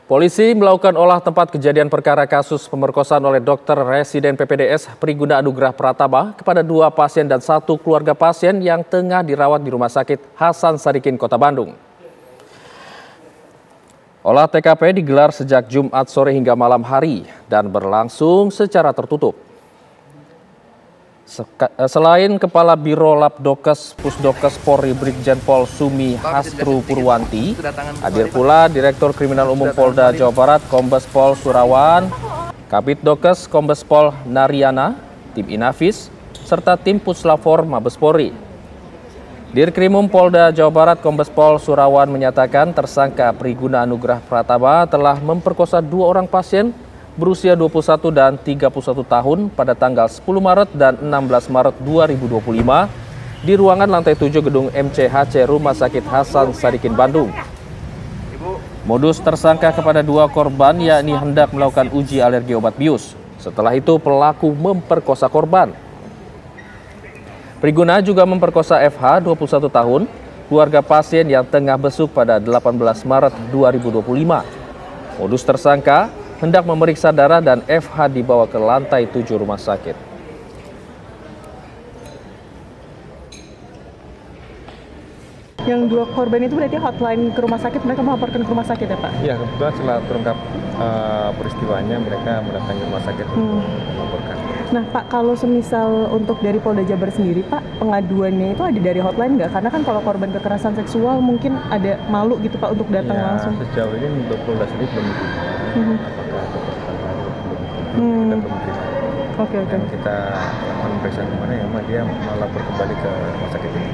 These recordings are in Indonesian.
Polisi melakukan olah tempat kejadian perkara kasus pemerkosaan oleh dokter residen PPDS Priguna Anugrah Pratama kepada 2 pasien dan 1 keluarga pasien yang tengah dirawat di Rumah Sakit Hasan Sadikin, Kota Bandung. Olah TKP digelar sejak Jumat sore hingga malam hari dan berlangsung secara tertutup. Selain Kepala Biro Labdokes Pusdokes Polri Brigjen Pol Sumi Hastru Purwanti, hadir pula Direktur Kriminal Umum Polda Jawa Barat Kombes Pol Surawan, Kabid Dokes Kombes Pol Nariana, tim Inafis, serta tim Puslapfor Mabes Polri. Dirkrimum Polda Jawa Barat Kombes Pol Surawan menyatakan tersangka Priguna Anugrah Pratama telah memperkosa 2 orang pasien berusia 21 dan 31 tahun pada tanggal 10 Maret dan 16 Maret 2025 di ruangan lantai 7 gedung MCHC Rumah Sakit Hasan Sadikin, Bandung. Modus tersangka kepada 2 korban yakni hendak melakukan uji alergi obat bius. Setelah itu pelaku memperkosa korban. Priguna juga memperkosa FH 21 tahun, keluarga pasien yang tengah besuk pada 18 Maret 2025. Modus tersangka hendak memeriksa darah dan FH dibawa ke lantai 7 rumah sakit. Yang 2 korban itu berarti hotline ke rumah sakit, mereka melaporkan ke rumah sakit ya Pak? Iya, kebetulan setelah terungkap peristiwanya mereka mendatangi rumah sakit untuk melaporkan. Nah Pak, kalau semisal untuk dari Polda Jabar sendiri Pak, pengaduannya itu ada dari hotline nggak? Karena kan kalau korban kekerasan seksual mungkin ada malu gitu Pak untuk datang langsung. Sejauh ini untuk Polda sendiri belum apakah ada tersangka kita belum terima. Oke. Dan kita lakukan pemeriksaan kemana ya, dia melapor kembali ke rumah sakit ini.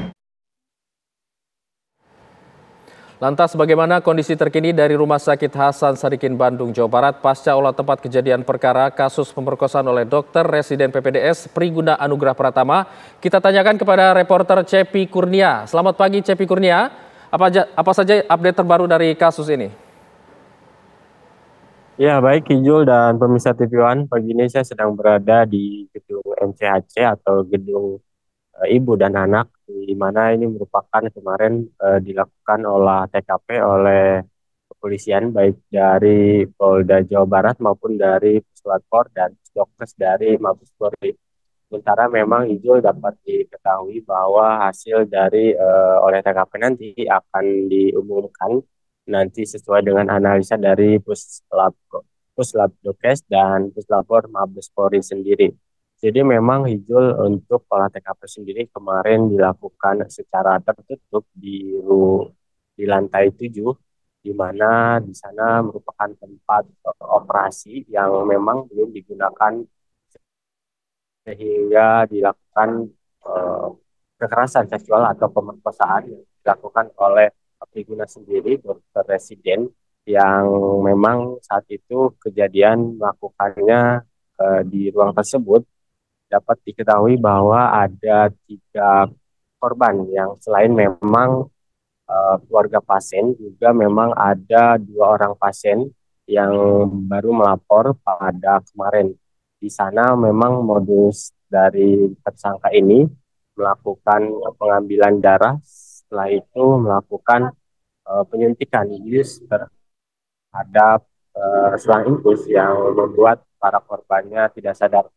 Lantas bagaimana kondisi terkini dari Rumah Sakit Hasan Sadikin, Bandung, Jawa Barat pasca olah tempat kejadian perkara kasus pemerkosaan oleh dokter residen PPDS Priguna Anugrah Pratama? Kita tanyakan kepada reporter Cepi Kurnia. Selamat pagi Cepi Kurnia, apa saja update terbaru dari kasus ini? Ya baik Kijul dan pemirsa TV One, pagi ini saya sedang berada di gedung MCHC atau gedung Ibu dan Anak, di mana ini merupakan kemarin dilakukan olah TKP oleh kepolisian baik dari Polda Jawa Barat maupun dari Puslapfor dan Pusdokes dari Mabes Polri. Sementara memang Ijul dapat diketahui bahwa hasil dari olah TKP nanti akan diumumkan nanti sesuai dengan analisa dari Puslapdokes dan Puslapfor Mabes Polri sendiri. Jadi memang Hijul untuk olah TKP sendiri kemarin dilakukan secara tertutup di lantai 7, di mana di sana merupakan tempat operasi yang memang belum digunakan sehingga dilakukan kekerasan seksual atau pemerkosaan yang dilakukan oleh Priguna sendiri, dokter residen yang memang saat itu kejadian melakukannya di ruang tersebut. Dapat diketahui bahwa ada 3 korban yang selain memang keluarga pasien, juga memang ada 2 orang pasien yang baru melapor pada kemarin. Di sana memang modus dari tersangka ini melakukan pengambilan darah, setelah itu melakukan penyuntikan bius terhadap selang infus yang membuat para korbannya tidak sadar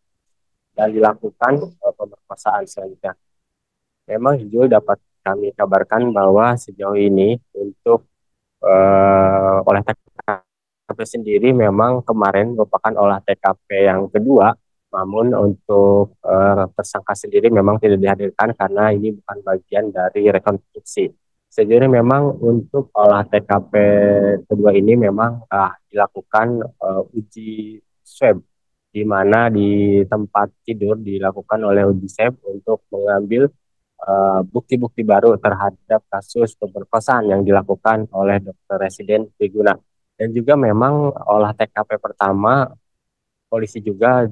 dan dilakukan pemerkosaan selanjutnya. Memang Hijul dapat kami kabarkan bahwa sejauh ini untuk olah TKP sendiri memang kemarin merupakan olah TKP yang kedua, namun untuk tersangka sendiri memang tidak dihadirkan karena ini bukan bagian dari rekonstruksi. Sejauh ini memang untuk olah TKP kedua ini memang dilakukan uji swab, di mana di tempat tidur dilakukan oleh uji swab untuk mengambil bukti-bukti baru terhadap kasus pemerkosaan yang dilakukan oleh dokter residen Priguna. Dan juga memang olah TKP pertama, polisi juga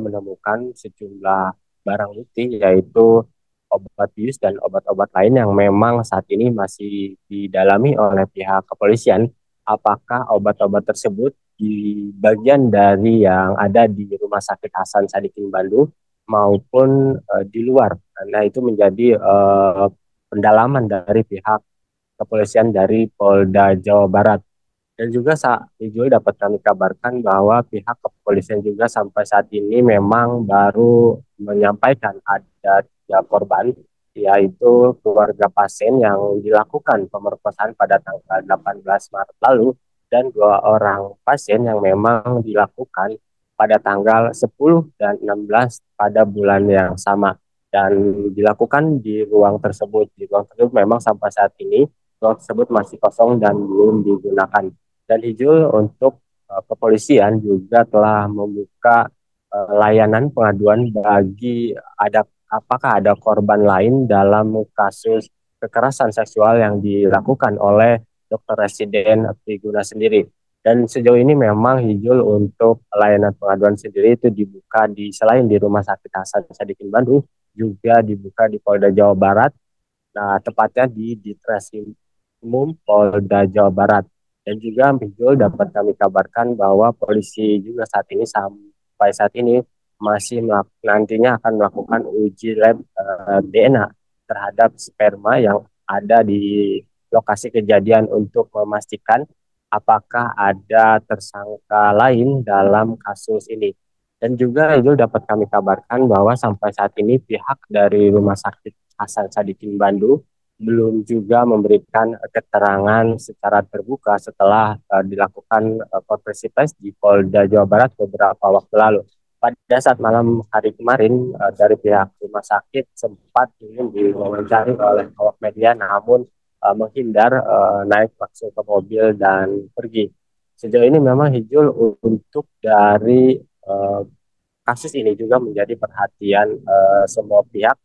menemukan sejumlah barang bukti yaitu obat bius dan obat-obat lain yang memang saat ini masih didalami oleh pihak kepolisian. Apakah obat-obat tersebut di bagian dari yang ada di Rumah Sakit Hasan Sadikin, Bandung maupun di luar. Nah itu menjadi pendalaman dari pihak kepolisian dari Polda Jawa Barat. Dan juga Ijul dapat kami kabarkan bahwa pihak kepolisian juga sampai saat ini memang baru menyampaikan ada 3 korban, yaitu keluarga pasien yang dilakukan pemerkosaan pada tanggal 18 Maret lalu dan 2 orang pasien yang memang dilakukan pada tanggal 10 dan 16 pada bulan yang sama dan dilakukan di ruang tersebut. Di ruang tersebut memang sampai saat ini ruang tersebut masih kosong dan belum digunakan. Dan Ijul untuk kepolisian juga telah membuka layanan pengaduan bagi apakah ada korban lain dalam kasus kekerasan seksual yang dilakukan oleh dokter residen Triguna sendiri. Dan sejauh ini memang Ijul untuk layanan pengaduan sendiri itu dibuka selain di Rumah Sakit Hasan Sadikin Bandung, juga dibuka di Polda Jawa Barat. Nah, tepatnya di Ditreskrim Umum Polda Jawa Barat. Dan juga Ijul dapat kami kabarkan bahwa polisi juga sampai saat ini masih nantinya akan melakukan uji lab DNA terhadap sperma yang ada di lokasi kejadian untuk memastikan apakah ada tersangka lain dalam kasus ini. Dan juga Ijul dapat kami kabarkan bahwa sampai saat ini pihak dari Rumah Sakit Hasan Sadikin Bandung belum juga memberikan keterangan secara terbuka setelah dilakukan konferensi pers di Polda Jawa Barat beberapa waktu lalu. Pada saat malam hari kemarin dari pihak rumah sakit sempat ingin diwawancari oleh awak media, namun menghindar naik langsung ke mobil dan pergi. Sejauh ini memang Hijul untuk dari kasus ini juga menjadi perhatian semua pihak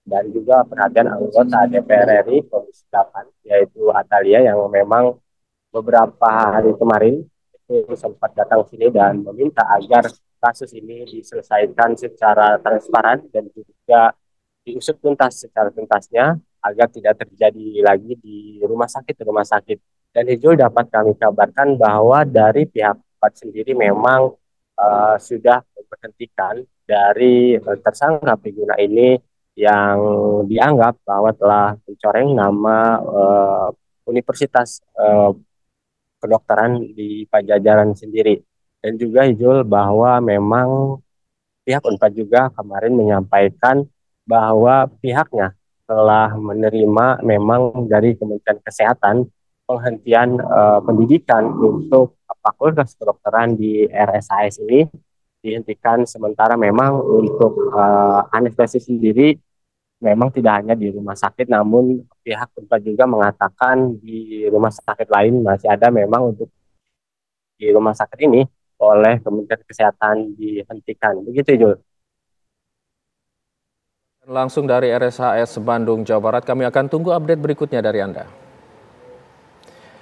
dan juga perhatian anggota DPR RI Komisi 8, yaitu Atalia, yang memang beberapa hari kemarin itu sempat datang sini dan meminta agar kasus ini diselesaikan secara transparan dan juga diusut tuntas secara tuntasnya agar tidak terjadi lagi di rumah sakit. Dan Hijul dapat kami kabarkan bahwa dari pihak tempat sendiri memang sudah memberhentikan dari tersangka Priguna ini yang dianggap bahwa telah mencoreng nama Universitas Kedokteran di Pajajaran sendiri. Dan juga Ijul bahwa memang pihak Unpad juga kemarin menyampaikan bahwa pihaknya telah menerima memang dari Kementerian Kesehatan penghentian pendidikan untuk Fakultas Kedokteran di RSAS ini dihentikan sementara. Memang untuk anestesi sendiri memang tidak hanya di rumah sakit, namun pihak Unpad juga mengatakan di rumah sakit lain masih ada memang untuk di rumah sakit ini oleh Kementerian Kesehatan dihentikan. Begitu, Jul. Langsung dari RSHS Bandung, Jawa Barat, kami akan tunggu update berikutnya dari Anda.